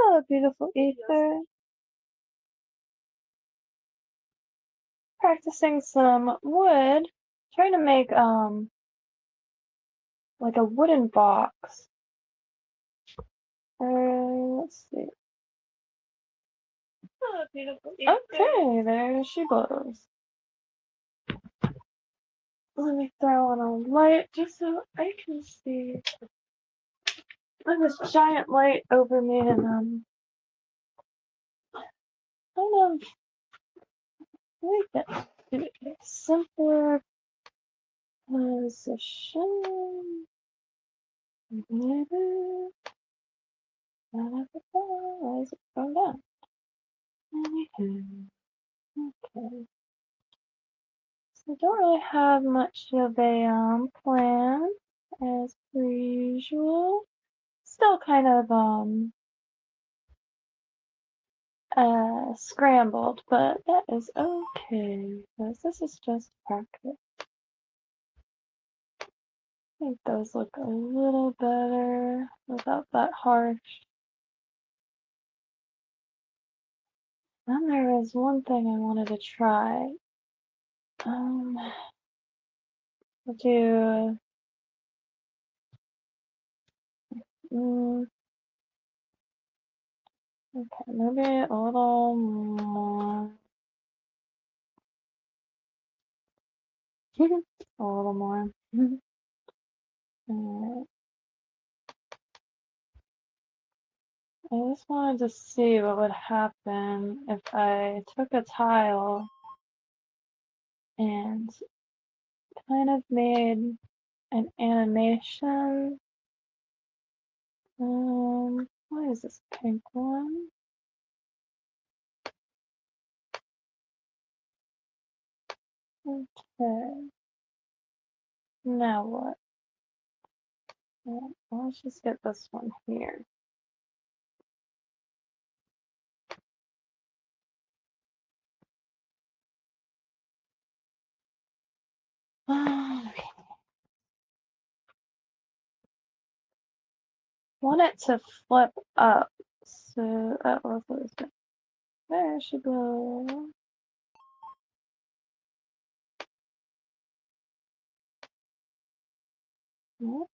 Oh, beautiful ether. Practicing some wood. Trying to make like a wooden box. Let's see. Oh, beautiful ether. Okay, there she goes. Let me throw on a light just so I can see. I have this giant light over me and kind of make it to a simpler position. Maybe. Why is it going down? Anywho, okay. So I don't really have much of a plan as per usual. Still kind of scrambled, but that is okay because this is just practice. I think those look a little better without that harsh. Then there was one thing I wanted to try. We'll do okay, maybe a little more. A little more. Alright. I just wanted to see what would happen if I took a tile and kind of made an animation. What is this pink one? Okay. Now what? Well, let's just get this one here. Okay. Want it to flip up. So that was there she goes. Yep.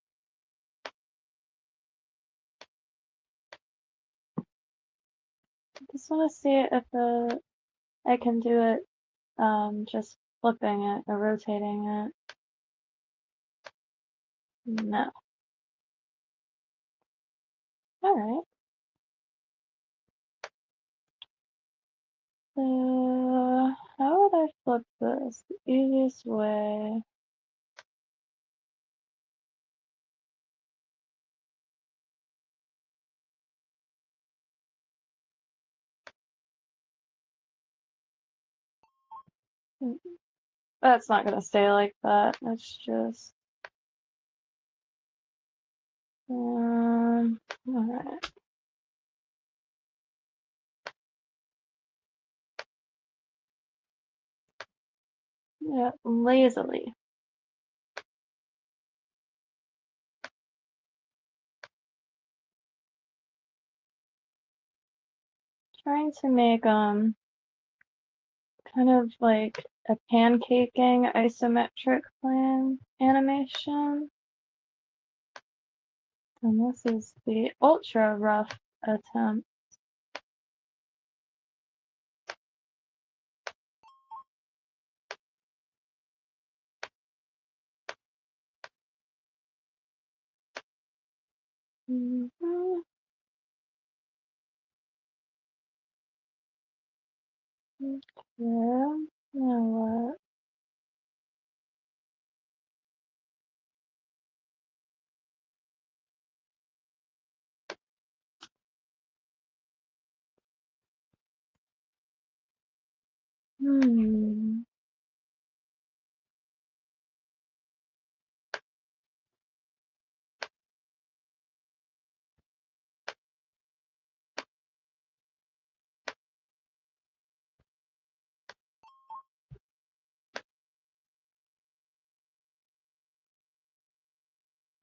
Just want to see if I can do it just flipping it or rotating it. No. Alright. So how would I flip this? The easiest way. That's not gonna stay like that. That's just alright. Yeah, lazily. Trying to make kind of like a pancaking isometric plan animation. And this is the ultra rough attempt. Okay, now what?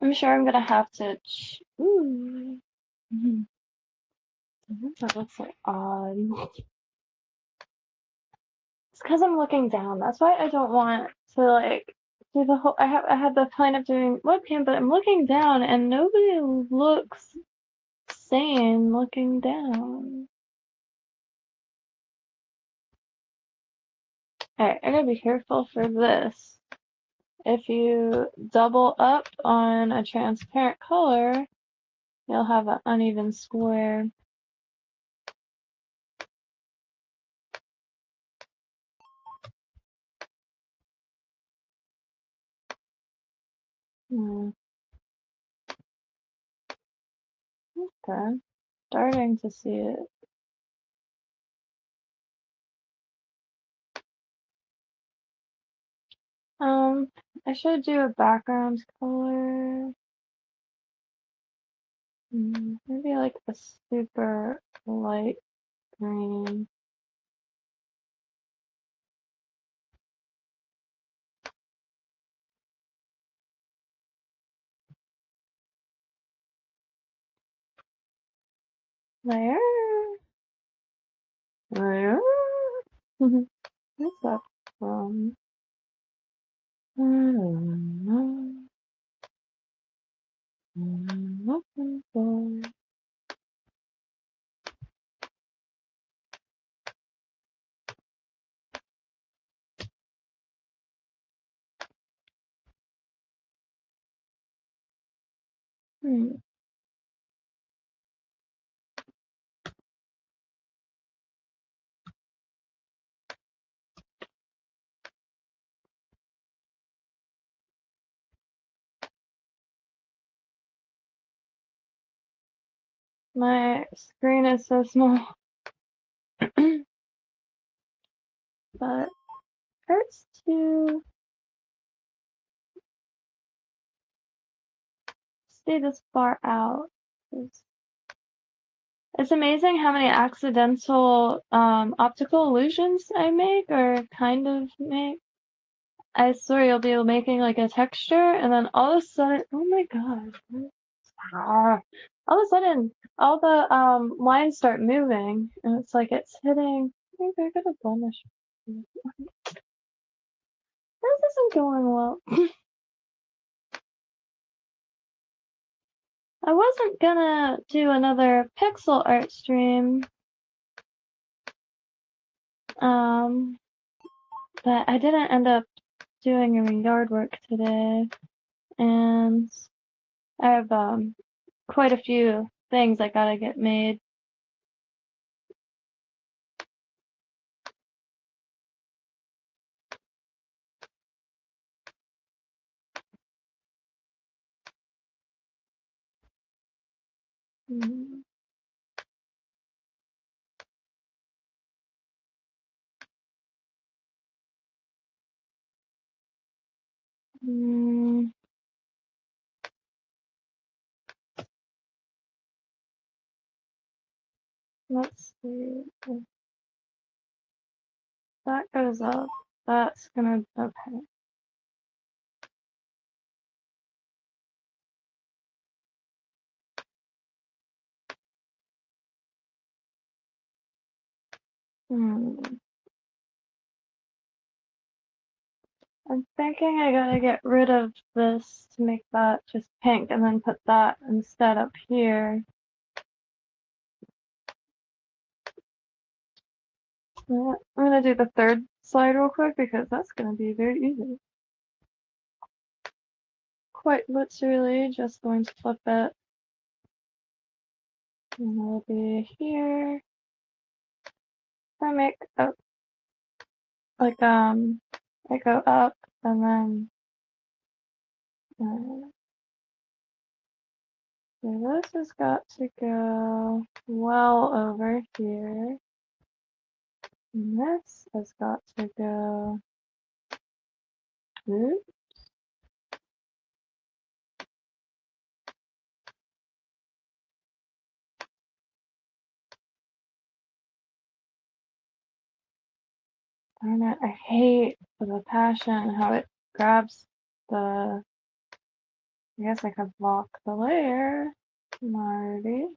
I'm sure I'm gonna have to That looks so odd. It's because I'm looking down. That's why I don't want to like do the whole. I had the plan of doing webcam, but I'm looking down and nobody looks sane looking down. Alright, I gotta be careful for this. If you double up on a transparent color, you'll have an uneven square. Okay, starting to see it. I should do a background color. Maybe like a super light green. There. There. What's that from? I don't know. I'm looking for. My screen is so small, but hurts to stay this far out. It's amazing how many accidental optical illusions I make or kind of make. I swear you'll be making like a texture and then all of a sudden, oh my god. All of a sudden, all the lines start moving and it's like it's hitting. Maybe I got a blemish. This isn't going well. I wasn't gonna do another pixel art stream, but I didn't end up doing any yard work today, and I have quite a few things I gotta get made. Let's see if that goes up. That's gonna, okay. I'm thinking I gotta get rid of this to make that just pink and then put that instead up here. I'm gonna do the third slide real quick because that's gonna be very easy. Quite literally just going to flip it. And it'll be here. I make like I go up and then so this has got to go well over here. And this has got to go. Oops. Darn it, I hate the passion how it grabs the. I guess I could block the layer, Marty.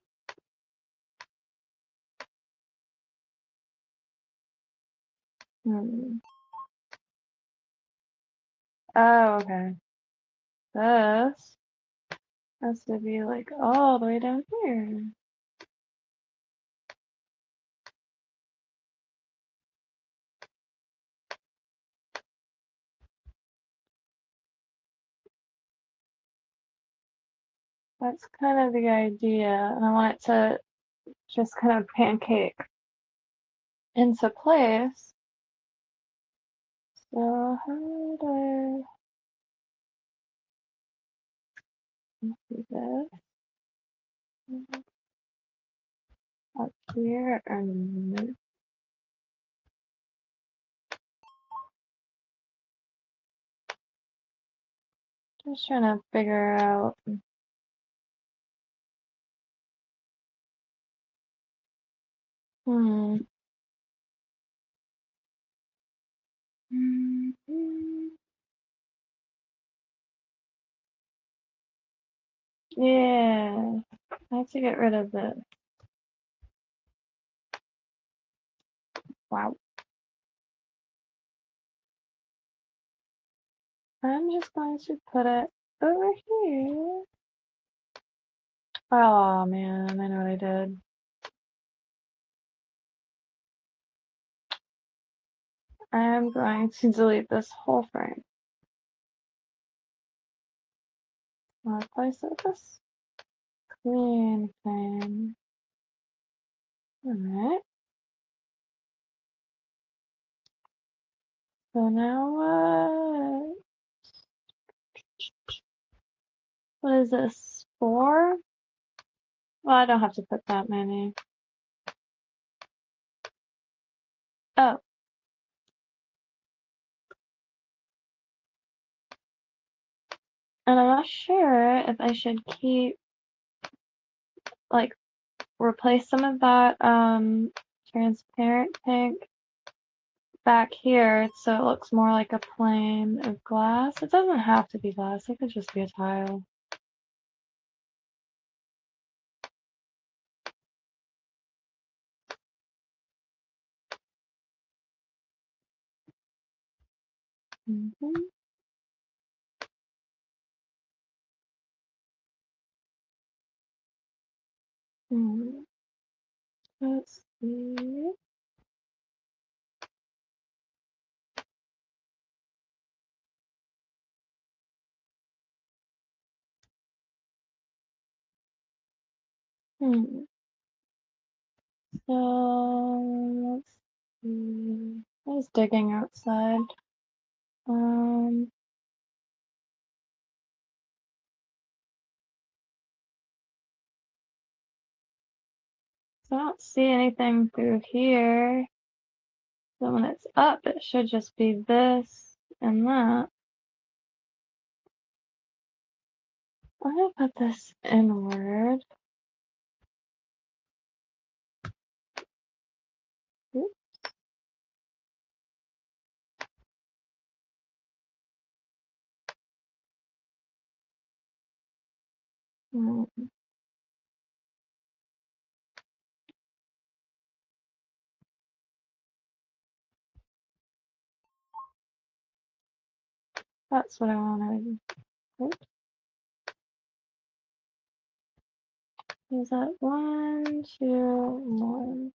Oh, okay. This has to be like all the way down here. That's kind of the idea. And I want it to just kind of pancake into place. So how do I do this? Up here and just trying to figure out. Hmm. Yeah. I have to get rid of this. Wow. I'm just going to put it over here. Oh man, I know what I did. I'm going to delete this whole frame. I'll replace it with this clean frame. Alright. So now what is this? 4? Well, I don't have to put that many. Oh. And I'm not sure if I should keep, like, replace some of that transparent pink back here so it looks more like a plane of glass. It doesn't have to be glass, it could just be a tile. Let's see. So let's see. I was digging outside. So I don't see anything through here. So when it's up, it should just be this and that. I'm gonna put this inward. Oops. That's what I wanted. Oops. Is that 1, 2, 1?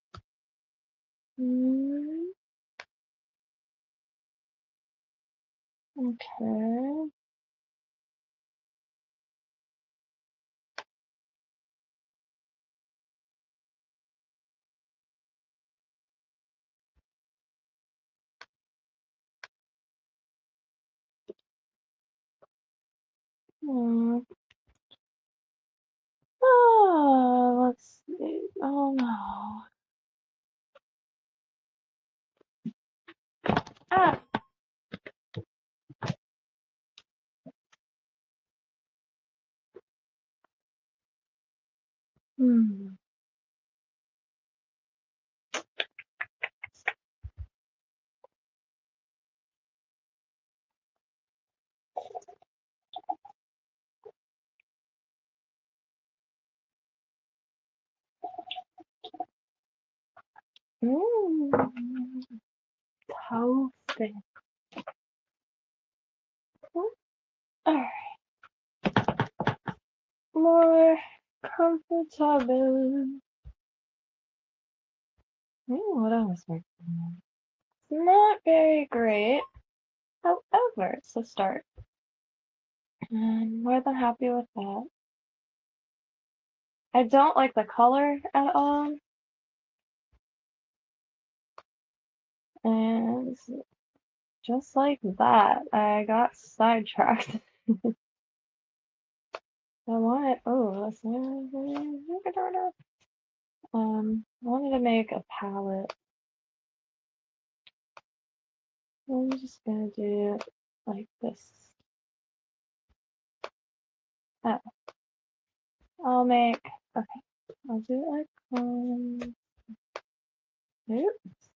Okay. Oh, let's see. Oh no. Ah. Hmm. toasting. Alright. More comfortable. What I was working on. It's not very great. However, it's a start. I'm more than happy with that. I don't like the color at all. And just like that, I got sidetracked. I wanted, I wanted to make a palette. I'm just gonna do it like this. Oh, I'll make, okay, I'll do it like, oops.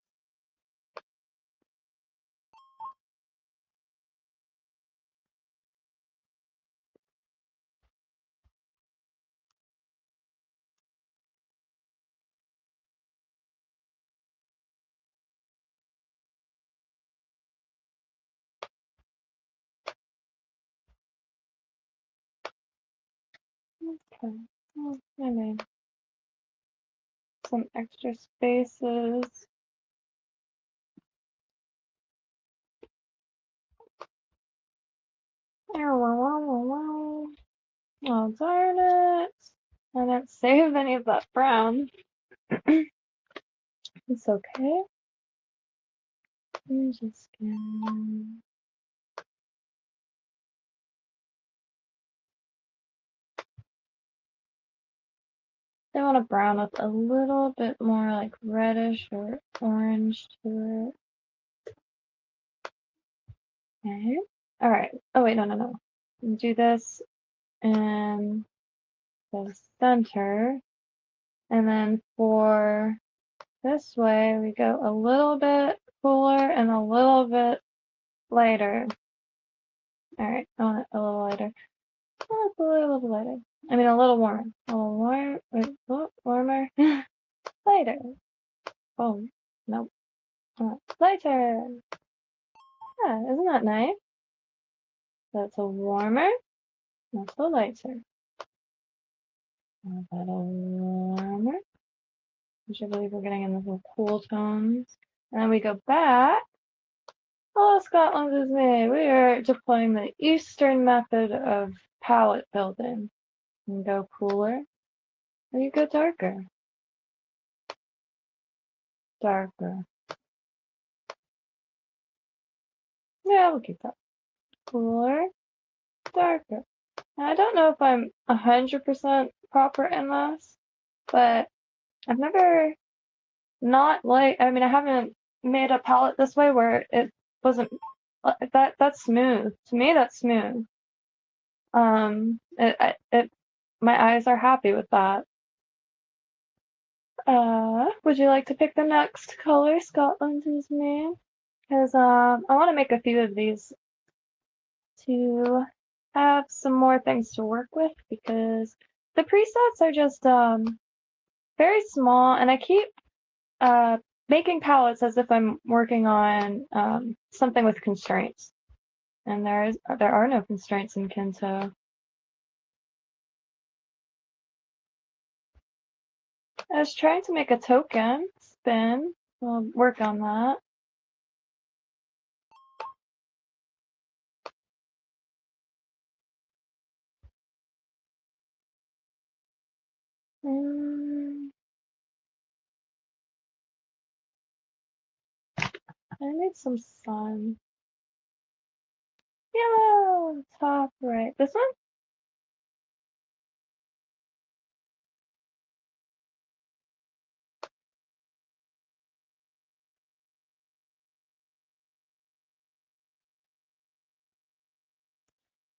Okay, well, I made some extra spaces. Oh, darn it. I didn't save any of that brown. It's okay. I'm just gonna... I want a brown with a little bit more like reddish or orange to it. Okay. Alright. Oh wait, no. Do this in the center. And then for this way, we go a little bit cooler and a little bit lighter. Alright, I want it a little lighter. A little bit lighter. I mean, a little warmer. A little warm. Wait, what? Warmer? Lighter. Oh, nope. Lighter. Yeah, isn't that nice? That's a warmer. That's a lighter. How about a warmer? Which I believe we're getting in the little cool tones. And then we go back. Hello, Scotland is me. We are deploying the Eastern method of palette building. And go cooler. Or you go darker. Darker. Yeah, we'll keep that. Cooler. Darker. Now, I don't know if I'm 100% proper in this, but I've never I haven't made a palette this way where it wasn't that's smooth. To me, that's smooth. My eyes are happy with that. Would you like to pick the next color? Scotland is me. Because I want to make a few of these to have some more things to work with, because the presets are just very small, and I keep making palettes as if I'm working on something with constraints. And there are no constraints in Kynto. I was trying to make a token spin. We'll work on that. I need some sun. Yellow! Top right. This one?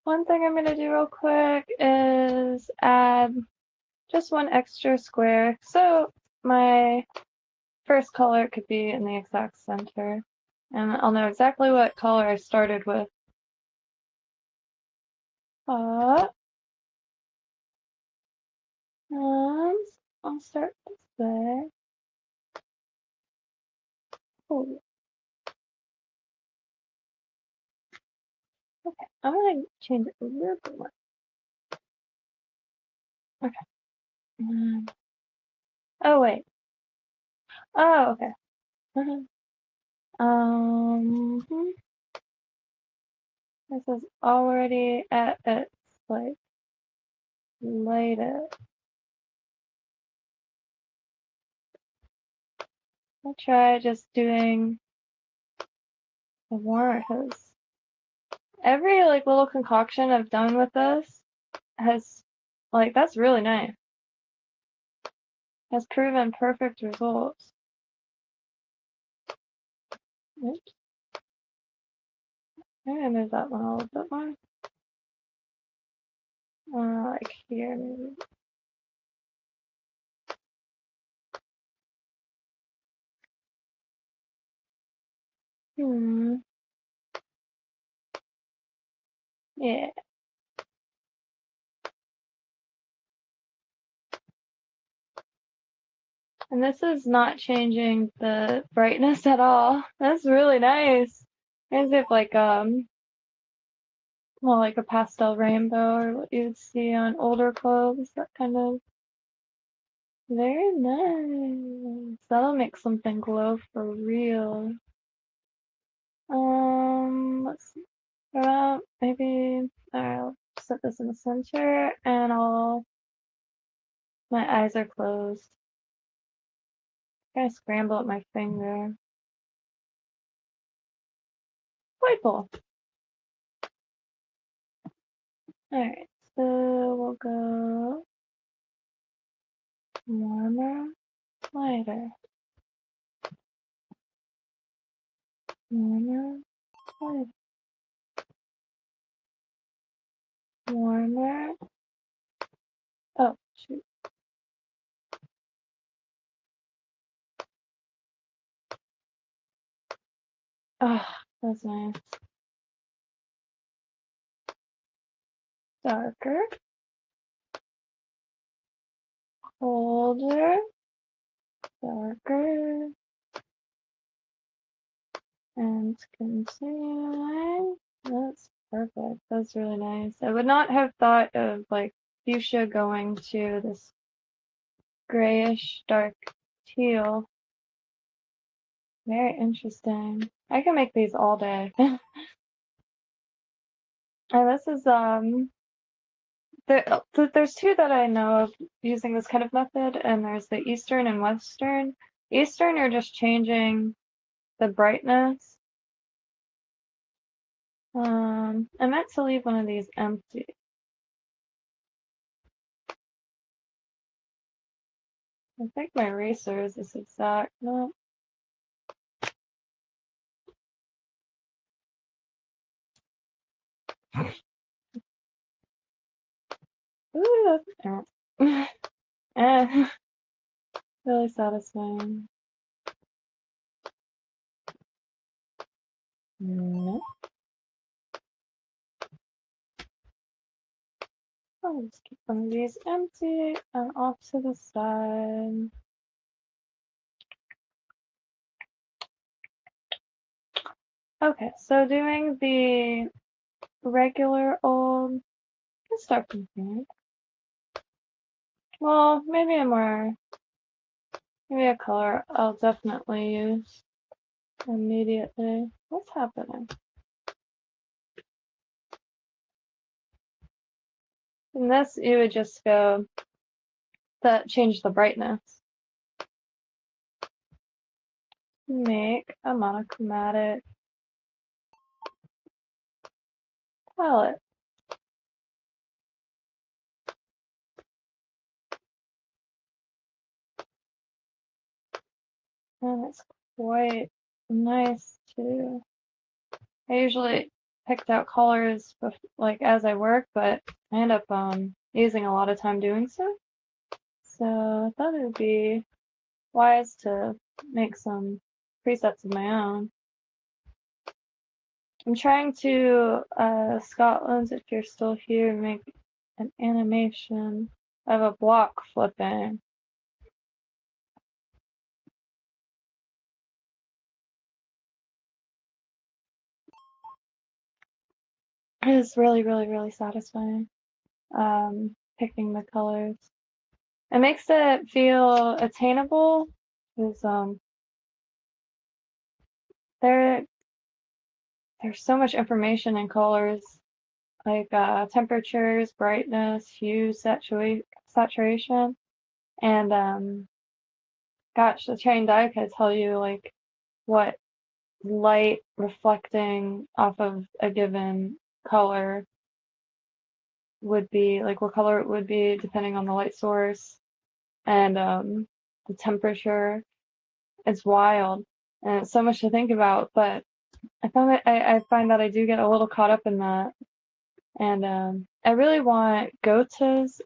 One thing I'm going to do real quick is add just one extra square. So my first color could be in the exact center. And I'll know exactly what color I started with. And I'll start this way. Oh, I'm gonna change it a little bit more. Okay. Oh wait. Oh, okay. This is already at its like latest. I'll try just doing the warmer because every like little concoction I've done with this has like that's really nice. Has proven perfect results. Oops. Maybe I move that one a little bit more. Like here maybe. Yeah. And this is not changing the brightness at all. That's really nice. As if like well like a pastel rainbow or what you'd see on older clothes, that kind of very nice. That'll make something glow for real. Let's see. Maybe I'll set this in the center and my eyes are closed. I'm gonna scramble up my finger. Purple. Alright, so we'll go warmer, lighter, warmer, lighter, warmer. Oh, shoot. Oh, that's nice. Darker, colder, darker, and continuing. That's perfect. That's really nice. I would not have thought of like fuchsia going to this grayish dark teal. Very interesting. I can make these all day. And this is there's two that I know of using this kind of method, and there's the Eastern and Western. Eastern, you're just changing the brightness. I meant to leave one of these empty. I think my eraser is this exact. No. Ooh, that's really satisfying. No. I'll just keep one of these empty and off to the side. Okay, so doing the regular old, let's start from here. Well, maybe maybe a color I'll definitely use immediately. What's happening? In this, you would just go change the brightness. Make a monochromatic palette. And it's quite nice too. I usually picked out colors like as I work, but I end up using a lot of time doing so. So I thought it would be wise to make some presets of my own. I'm trying to, Scotland, if you're still here, make an animation of a block flipping. is really, really, really satisfying. Picking the colors. It makes it feel attainable because there's so much information in colors, like temperatures, brightness, hue, saturation, and gosh, the trained eye could tell you like what light reflecting off of a given color would be, like what color it would be depending on the light source and the temperature. It's wild and it's so much to think about, but I find that I do get a little caught up in that. And I really want Goethe's,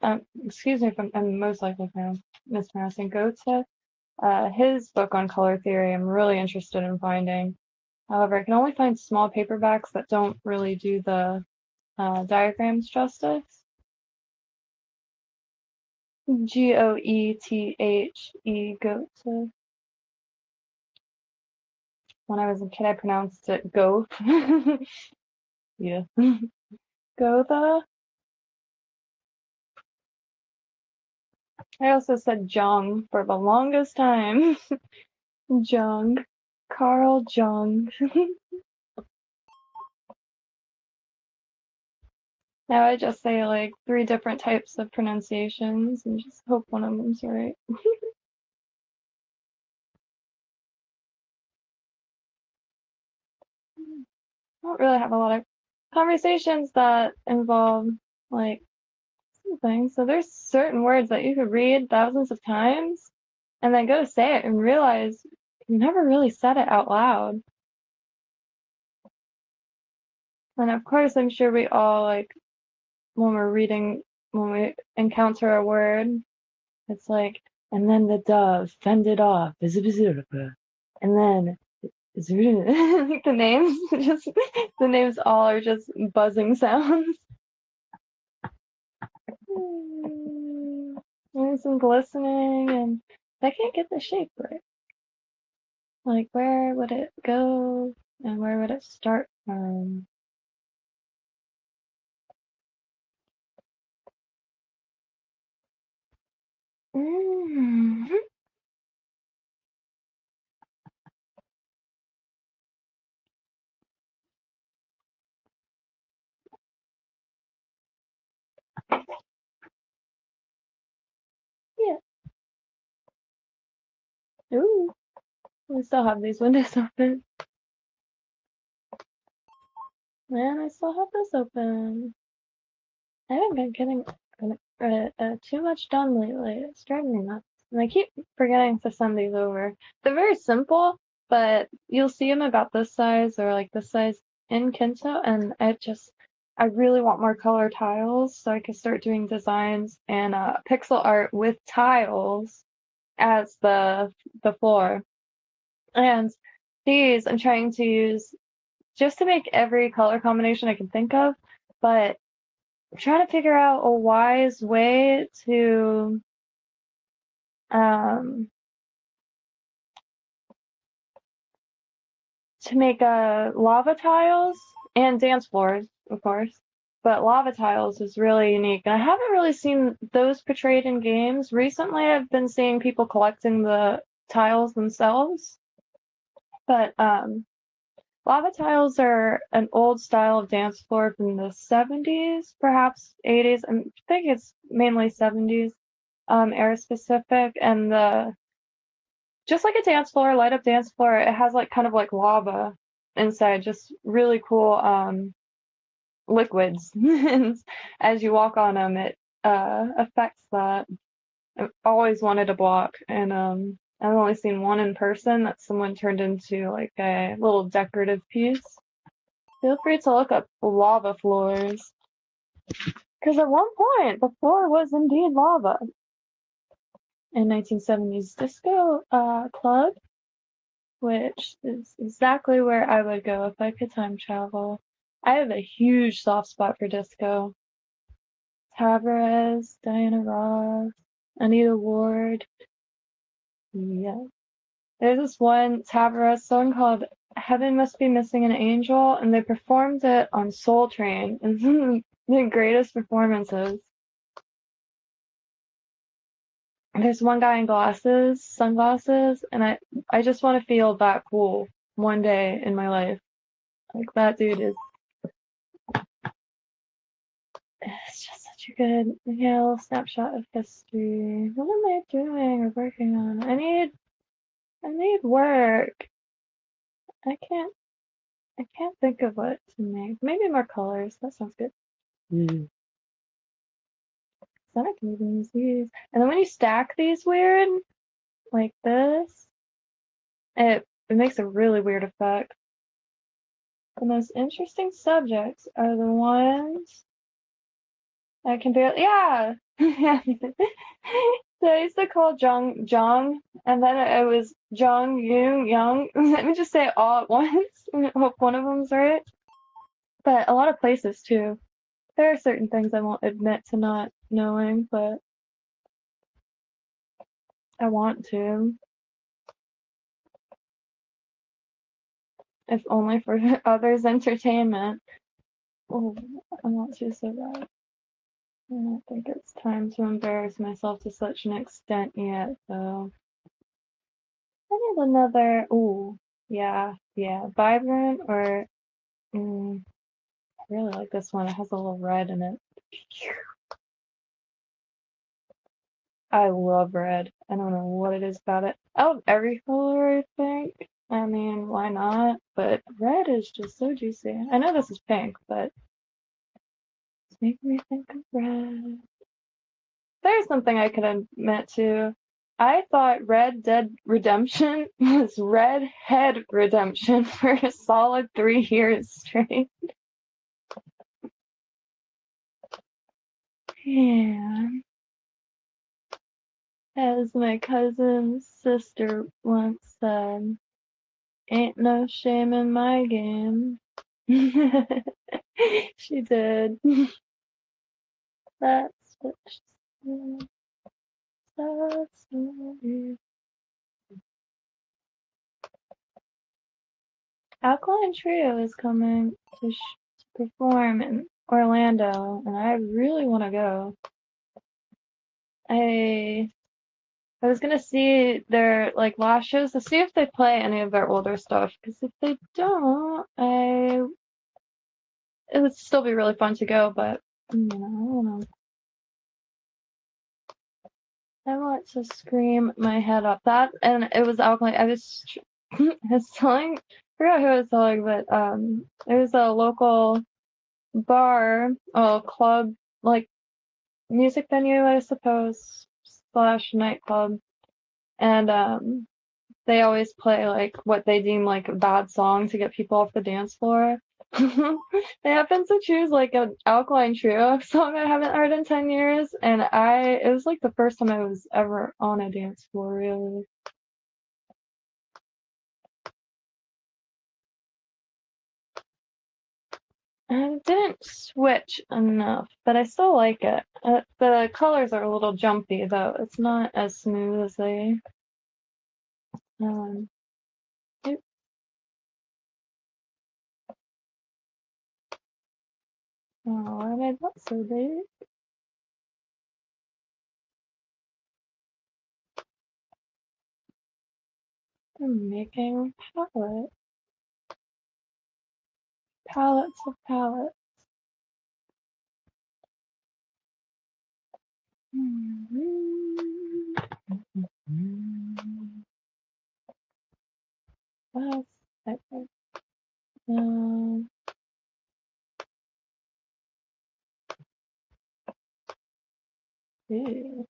excuse me if I'm most likely mispronouncing Goethe, his book on color theory I'm really interested in finding. However, I can only find small paperbacks that don't really do the diagrams justice. Goethe, Goethe. When I was a kid, I pronounced it Goethe. Yeah. Goethe. I also said Jung for the longest time. Jung. Carl Jung. Now I just say like 3 different types of pronunciations and just hope one of them's right. I don't really have a lot of conversations that involve like things. So there's certain words that you could read thousands of times and then go to say it and realize you never really said it out loud. And of course, I'm sure we all like when we're reading, when we encounter a word, it's like, and then the dove fended off, and then like the names, just the names all are just buzzing sounds. And some glistening, and I can't get the shape right. Like, where would it go, and where would it start from? Mm-hmm. Yeah. Ooh. I still have these windows open. Man, I still have this open. I haven't been getting too much done lately. It's driving me nuts. And I keep forgetting to send these over. They're very simple, but you'll see them about this size or like this size in Kynto, and I really want more color tiles so I can start doing designs and pixel art with tiles as the floor. And these I'm trying to use just to make every color combination I can think of, but I'm trying to figure out a wise way um, to make lava tiles and dance floors, of course. But lava tiles is really unique. And I haven't really seen those portrayed in games. Recently, I've been seeing people collecting the tiles themselves. But lava tiles are an old style of dance floor from the 70s, perhaps 80s. I think it's mainly 70s, era specific. And just like a dance floor, light up dance floor, it has like kind of like lava inside, just really cool liquids. And as you walk on them, it affects that. I've always wanted a block, and I've only seen one in person that someone turned into like a little decorative piece. Feel free to look up lava floors, because at one point the floor was indeed lava. In 1970s disco club, which is exactly where I would go if I could time travel. I have a huge soft spot for disco. Tavares, Diana Ross, Anita Ward. Yeah. There's this one Tavares song called Heaven Must Be Missing an Angel, and they performed it on Soul Train. It's one of the greatest performances. There's one guy in sunglasses, and I just want to feel that cool one day in my life. Like, that dude is, it's just such a good, yeah, little snapshot of history. What am I doing or working on? I need work. I can't think of what to make. Maybe more colors. That sounds good. Then I can even use these. And then when you stack these weird, like this, it makes a really weird effect. The most interesting subjects are the ones I can barely, yeah. So I used to call Jong, and then it was Jong Young. Let me just say it all at once. Hope one of them's right. But a lot of places too. There are certain things I won't admit to not knowing, but I want to. If only for others' entertainment. Oh, I want to so bad. I don't think it's time to embarrass myself to such an extent yet, though. I need another. Ooh, yeah. Vibrant or. I really like this one. It has a little red in it. I love red. I don't know what it is about it. I love every color, I think. I mean, why not? But red is just so juicy. I know this is pink, but it's making me think of red. There's something I could admit to. I thought Red Dead Redemption was Red Head Redemption for a solid 3 years straight. Yeah. As my cousin's sister once said, ain't no shame in my game. She did. That's what she said. That's what Alkaline Trio is coming to perform in Orlando, and I really want to go. I was gonna see their like last shows to see if they play any of their older stuff, because if they don't, it would still be really fun to go, but you know, I don't know. I want to scream my head off. That, and it was Alkaline. I was telling, I forgot who I was telling, but there was a local bar, club, like music venue, I suppose, slash nightclub, and they always play like what they deem like a bad song to get people off the dance floor. They happened to choose like an Alkaline Trio song I haven't heard in 10 years, and it was like the first time I was ever on a dance floor, really. I didn't switch enough, but I still like it. The colors are a little jumpy, though. It's not as smooth as they. Um, oh, I made that so big. I'm making palettes of palettes. Last second. Ew.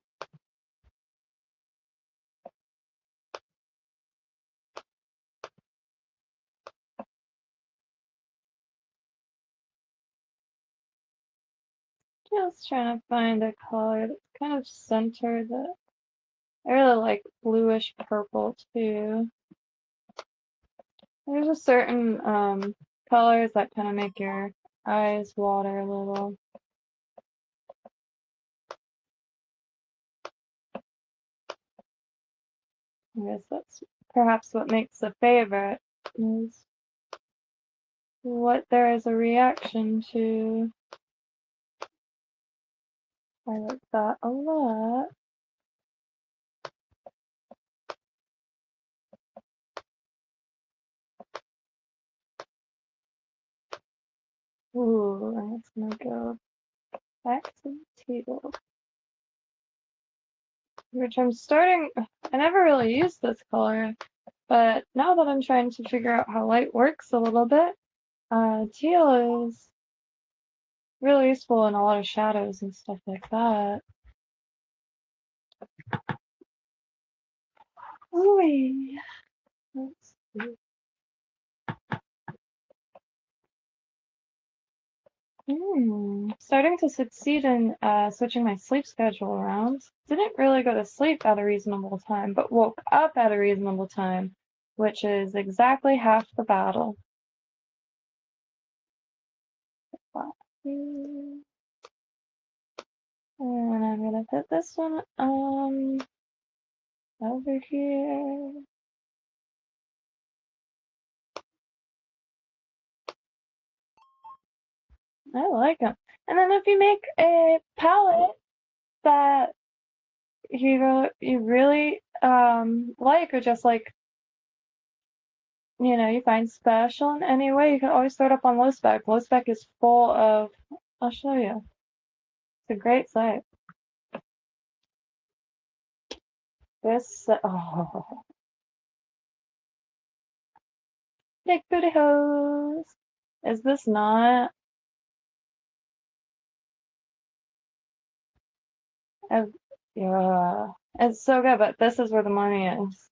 Just trying to find a color that's kind of centered. That I really like bluish purple too. There's a certain colors that kind of make your eyes water a little. I guess that's perhaps what makes a favorite is what there is a reaction to. I like that a lot. Ooh, and it's gonna go back to the teal. Which I'm starting, I never really used this color, but now that I'm trying to figure out how light works a little bit, teal is really useful in a lot of shadows and stuff like that. Ooh, let's see. Starting to succeed in switching my sleep schedule around. Didn't really go to sleep at a reasonable time, but woke up at a reasonable time, which is exactly half the battle. And I'm gonna put this one over here. I like them. And then if you make a palette that you really like, or just like, you find special in any way, you can always throw it up on low spec. Low spec is full of, I'll show you. It's a great site. This, oh, big booty hose. Is this not? Yeah, it's so good, but this is where the money is.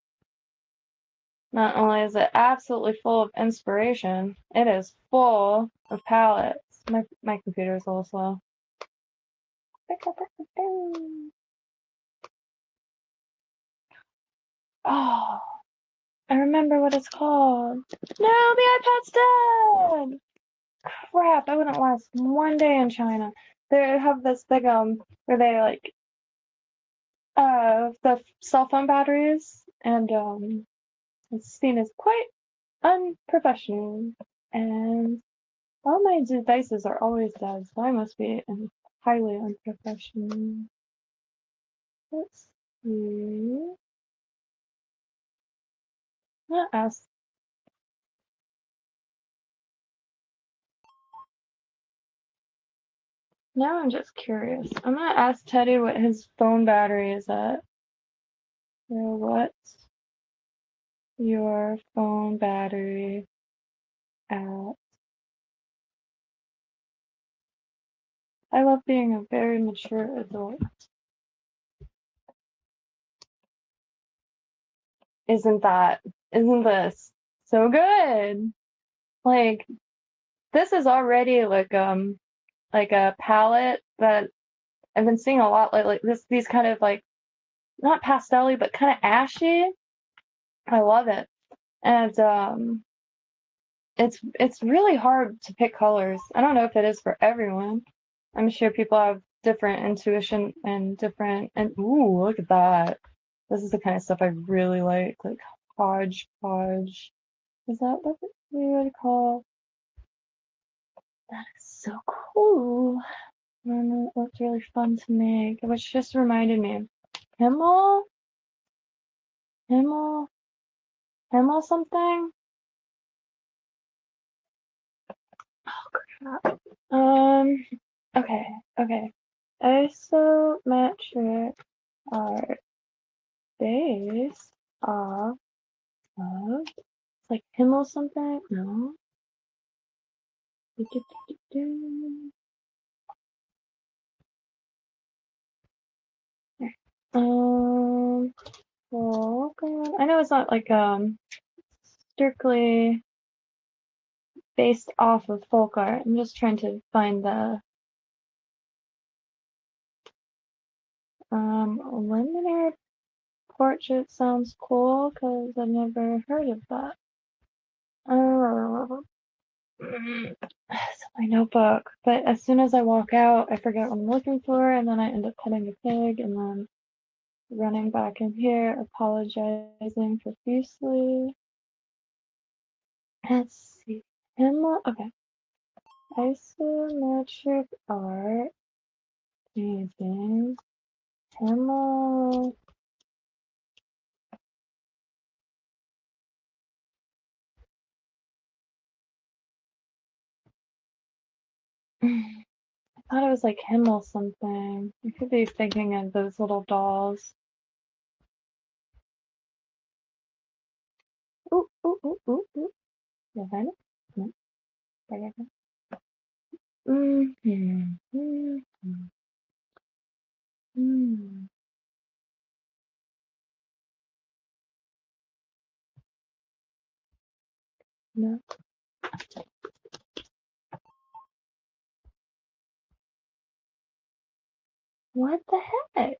Not only is it absolutely full of inspiration, it is full of palettes. My computer is a little slow. Oh, I remember what it's called. No, the iPad's dead! Crap, I wouldn't last one day in China. They have this big, where they like, the cell phone batteries, and, it's seen as quite unprofessional. And all my devices are always dead, so I must be highly unprofessional. Let's see. I'm gonna ask. Now I'm just curious. I'm gonna ask Teddy what his phone battery is at. Or what's your phone battery at? I love being a very mature adult. Isn't this so good? Like, this is already like a palette that I've been seeing a lot lately. These kind of like, not pastel-y, but kind of ashy. I love it. And it's really hard to pick colors. I don't know if it is for everyone. I'm sure people have different intuition and ooh, look at that. This is the kind of stuff I really like hodgepodge. Is that what we would call? That is so cool. And it looked really fun to make, which just reminded me. Himmel something? Oh crap. Okay. Isometric are based off of, it's like Himmel something? No. Well, I know it's not like strictly based off of folk art. I'm just trying to find the linear portrait sounds cool because I've never heard of that. It's my notebook, but as soon as I walk out, I forget what I'm looking for, and then I end up petting a pig, and then running back in here, apologizing profusely. Let's see. Okay. Isometric art. Painting. Himmel. I thought it was like Himmel something. I could be thinking of those little dolls. Ooh, ooh, ooh, ooh, ooh. You find it? No. There you go. No. What the heck?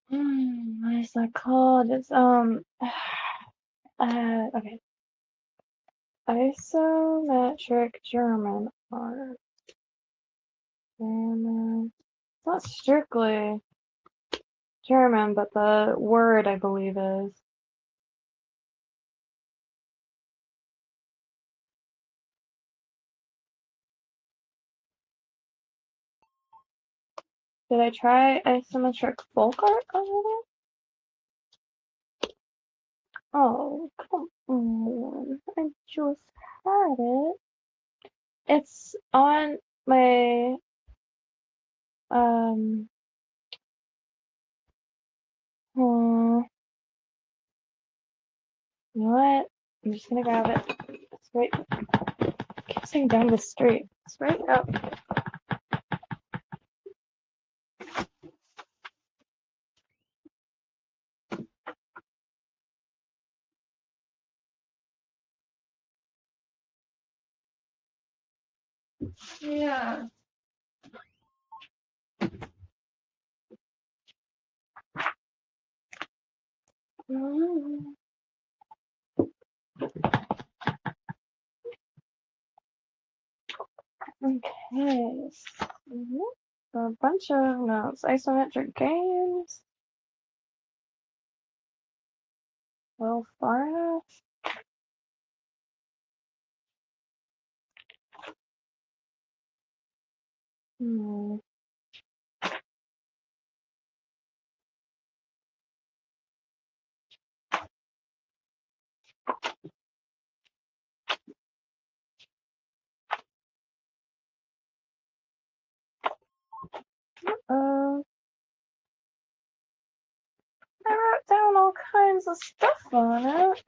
What is that called? It's okay. Isometric German art. German. It's not strictly German, but the word I believe is. Did I try isometric folk art already? Oh, come on. I just had it. It's on my you know what? I'm just gonna grab it. It's right. I keep saying down the street. It's right up. Yeah. Okay. So a bunch of notes. Isometric games. Well, far enough. Hmm. Uh, I wrote down all kinds of stuff on it.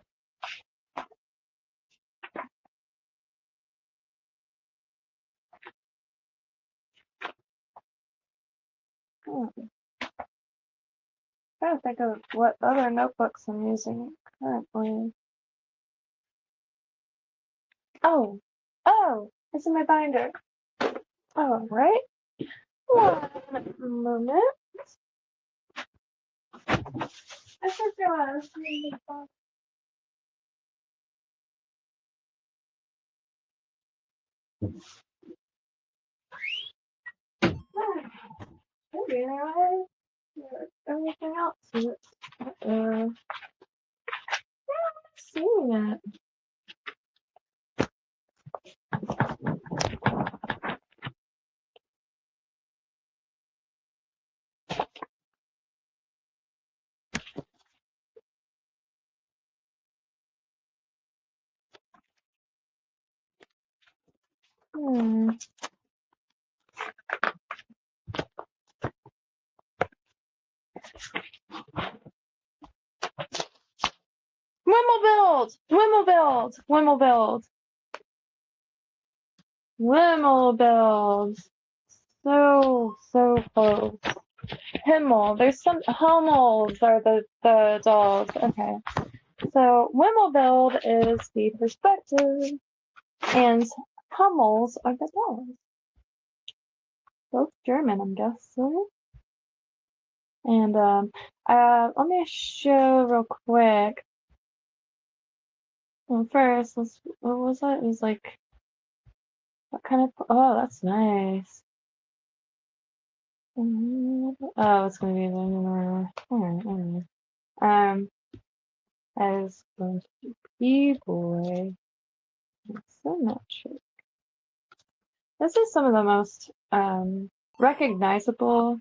Trying to think of what other notebooks I'm using currently. Oh, it's in my binder. All right. One moment. I think there was. Maybe I everything else. I'm seeing it. Wimmelbild! Wimmelbild! Wimmelbild! Wimmelbild! So close. Himmel. There's some Hummels are the dolls. Okay. So Wimmelbild is the perspective and Hummels are the dolls. Both German, I'm guessing. And let me show real quick. Well, first, what was it? It was like What kind of... Oh, that's nice. Oh, it's gonna be the... Alright. I was going to do B-boy. Symmetric. This is some of the most recognizable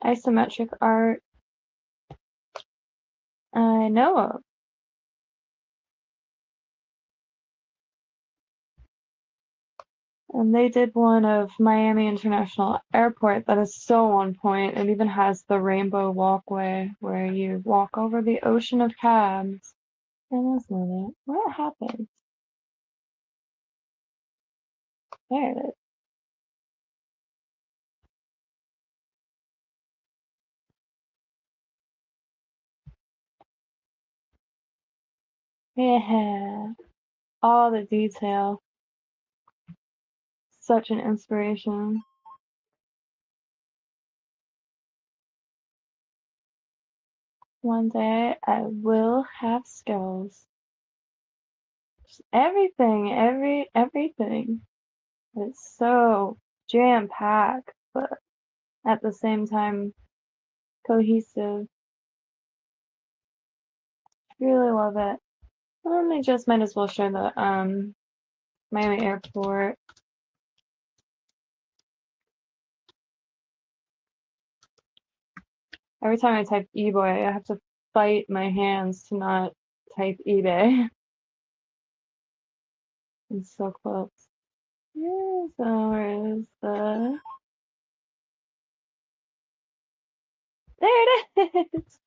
isometric art I know of. And they did one of Miami International Airport that is so on point. It even has the rainbow walkway where you walk over the ocean of cabs. And that's not it. What happened? There it is. Yeah. All the detail. Such an inspiration. One day I will have skills. Just everything, everything. It's so jam-packed, but at the same time cohesive. Really love it. I just might as well show the Miami Airport. Every time I type eBay, I have to fight my hands to not type eBay. It's so close. Yeah, so where is the... There it is!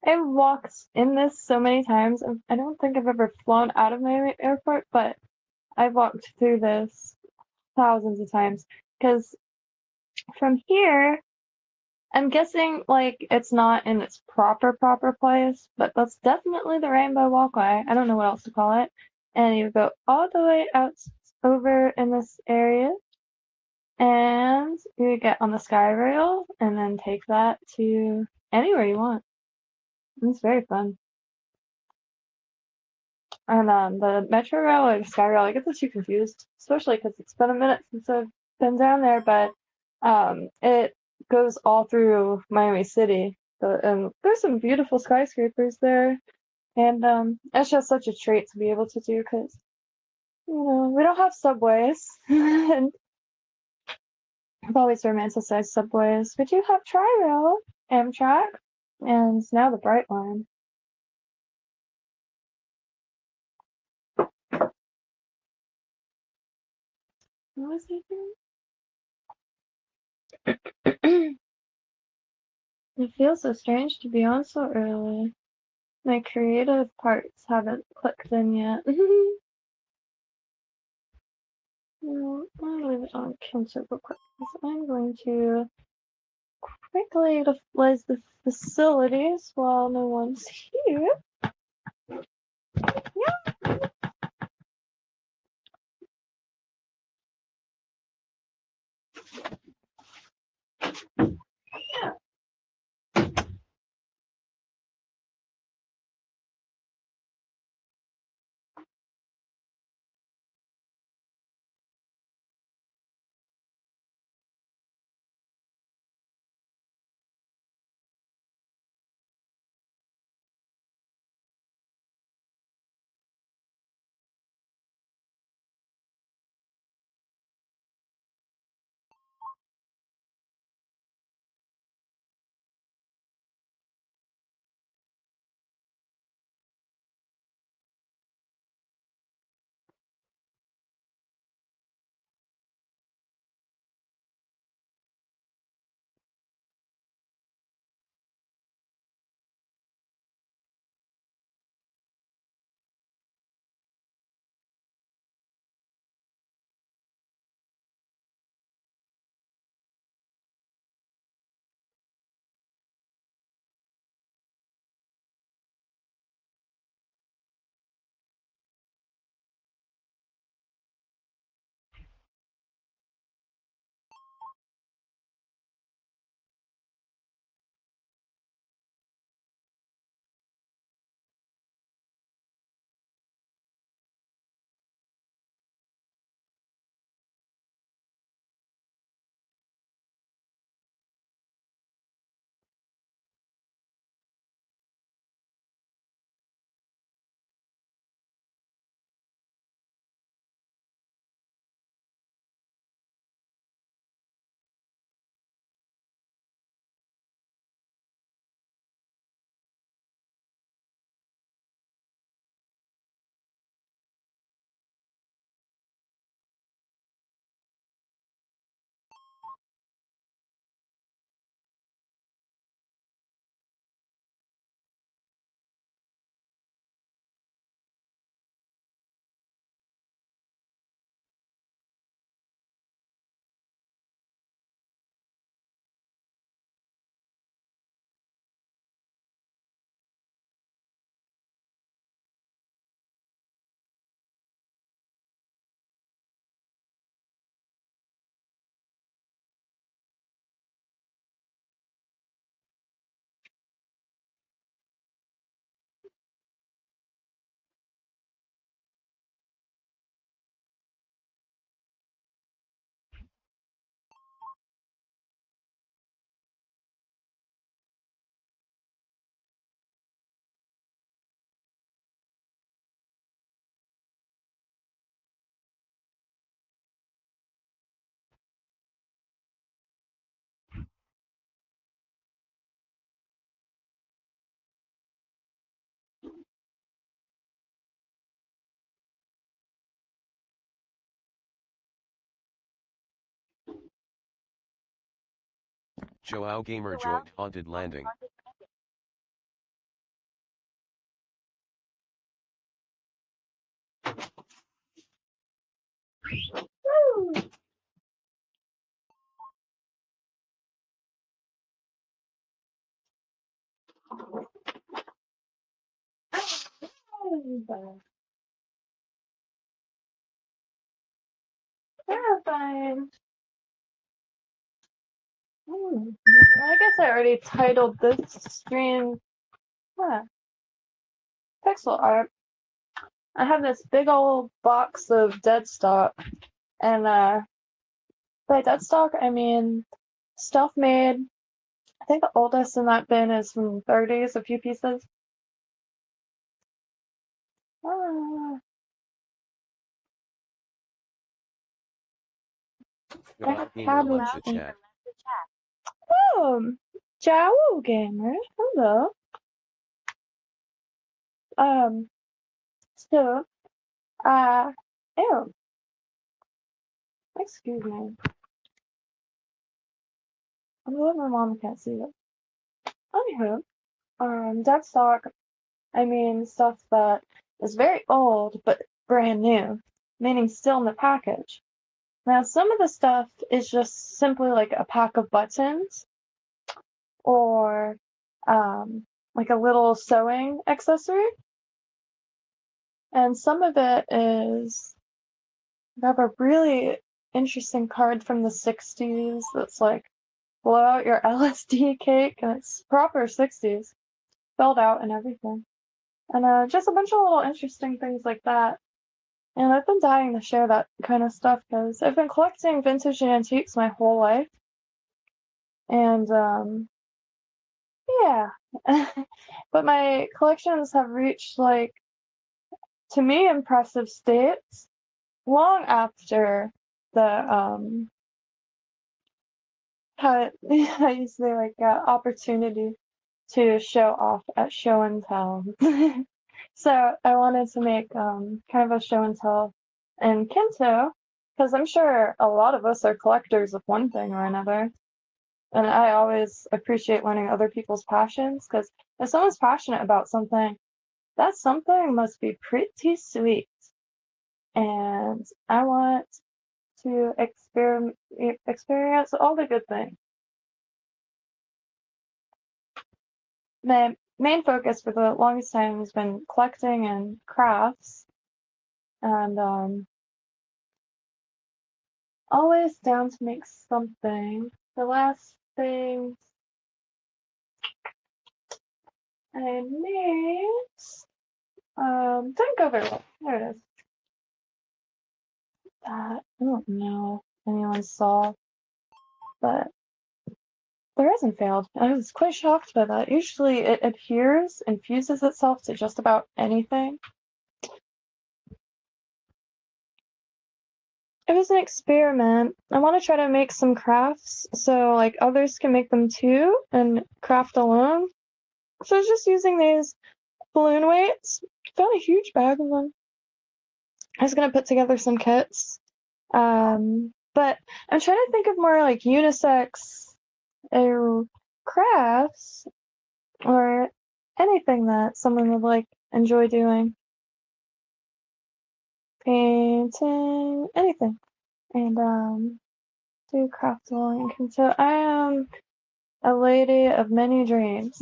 I've walked in this so many times. I don't think I've ever flown out of Miami Airport, but I've walked through this thousands of times. Because from here, I'm guessing, like, it's not in its proper place, but that's definitely the Rainbow Walkway. I don't know what else to call it. And you go all the way out over in this area, and you get on the Sky Rail, and then take that to anywhere you want. It's very fun. And the Metro Rail or Sky Rail, I get the two confused, especially because it's been a minute since I've been down there, but it goes all through Miami City. And there's some beautiful skyscrapers there, and it's just such a treat to be able to do because, we don't have subways, and I've always romanticized subways. We do have Tri-Rail, Amtrak, and now the Bright Line. What was I doing? It feels so strange to be on so early. My creative parts haven't clicked in yet. No, I'll leave it on Kynto real quick because I'm going to quickly utilize the facilities while no one's here. Joao Gamer joined Haunted Landing. Woo! Terrifying. I guess I already titled this stream pixel art. I have this big old box of dead stock, and by dead stock I mean stuff made. I think the oldest in that bin is from 30s, a few pieces. Joao Gamer left the chat. Oh, Joao Gamer, hello. So, ew. Excuse me. I'm glad my mom can't see it. Anywho, dead stock, I mean stuff that is very old but brand new, meaning still in the package. Now, some of the stuff is just simply like a pack of buttons or like a little sewing accessory. And some of it is, I have a really interesting card from the 60s that's like, blow out your LSD cake, and it's proper 60s, spelled out and everything. And just a bunch of little interesting things like that. And I've been dying to share that kind of stuff because I've been collecting vintage and antiques my whole life. And yeah. But my collections have reached, like, to me, impressive states long after the how you say, like, opportunity to show off at show and tell. So I wanted to make kind of a show and tell in Kynto, because I'm sure a lot of us are collectors of one thing or another. And I always appreciate learning other people's passions, because if someone's passionate about something, that something must be pretty sweet. And I want to experience all the good things. My main focus for the longest time has been collecting and crafts, and always down to make something. The last thing I made, didn't go very well. There it is. I don't know if anyone saw, but the resin failed. I was quite shocked by that. Usually it adheres and fuses itself to just about anything. It was an experiment. I want to try to make some crafts so like others can make them too and craft alone. So I was just using these balloon weights. Found a huge bag of them. I was gonna put together some kits. But I'm trying to think of more like unisex crafts or anything that someone would like enjoy doing. Painting, anything. And do craft along. So I am a lady of many dreams.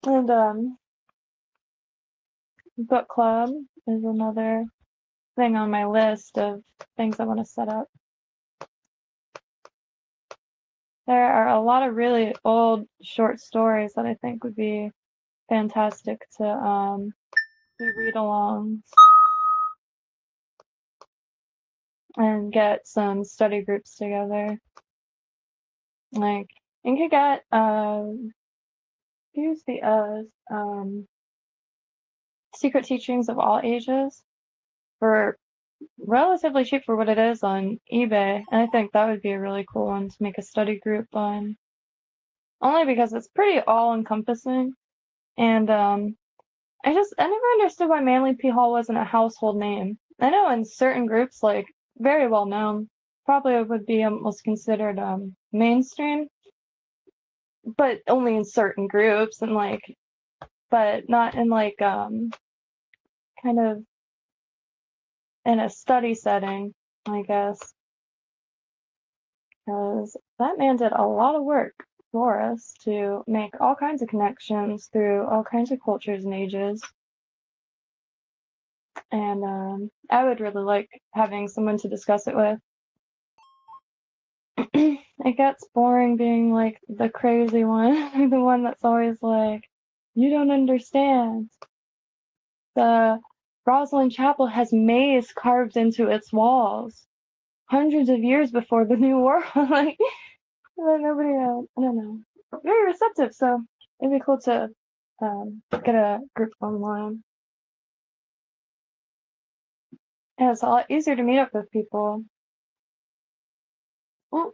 And book club is another thing on my list of things I want to set up. There are a lot of really old short stories that I think would be fantastic to do read-alongs and get some study groups together. Like, you could get, here's the Secret Teachings of All Ages for relatively cheap for what it is on eBay. And I think that would be a really cool one to make a study group on. Only because it's pretty all-encompassing. And I never understood why Manly P. Hall wasn't a household name. I know in certain groups, like, very well known. probably would be almost considered mainstream, but only in certain groups and like, but not in like kind of in a study setting, I guess, because that man did a lot of work for us to make all kinds of connections through all kinds of cultures and ages. And I would really like having someone to discuss it with. It gets boring being like the crazy one, the one that's always like, you don't understand. The Rosslyn Chapel has maze carved into its walls hundreds of years before the New World. Like, nobody, I don't know, very receptive. So it'd be cool to get a group online. And it's a lot easier to meet up with people. Well,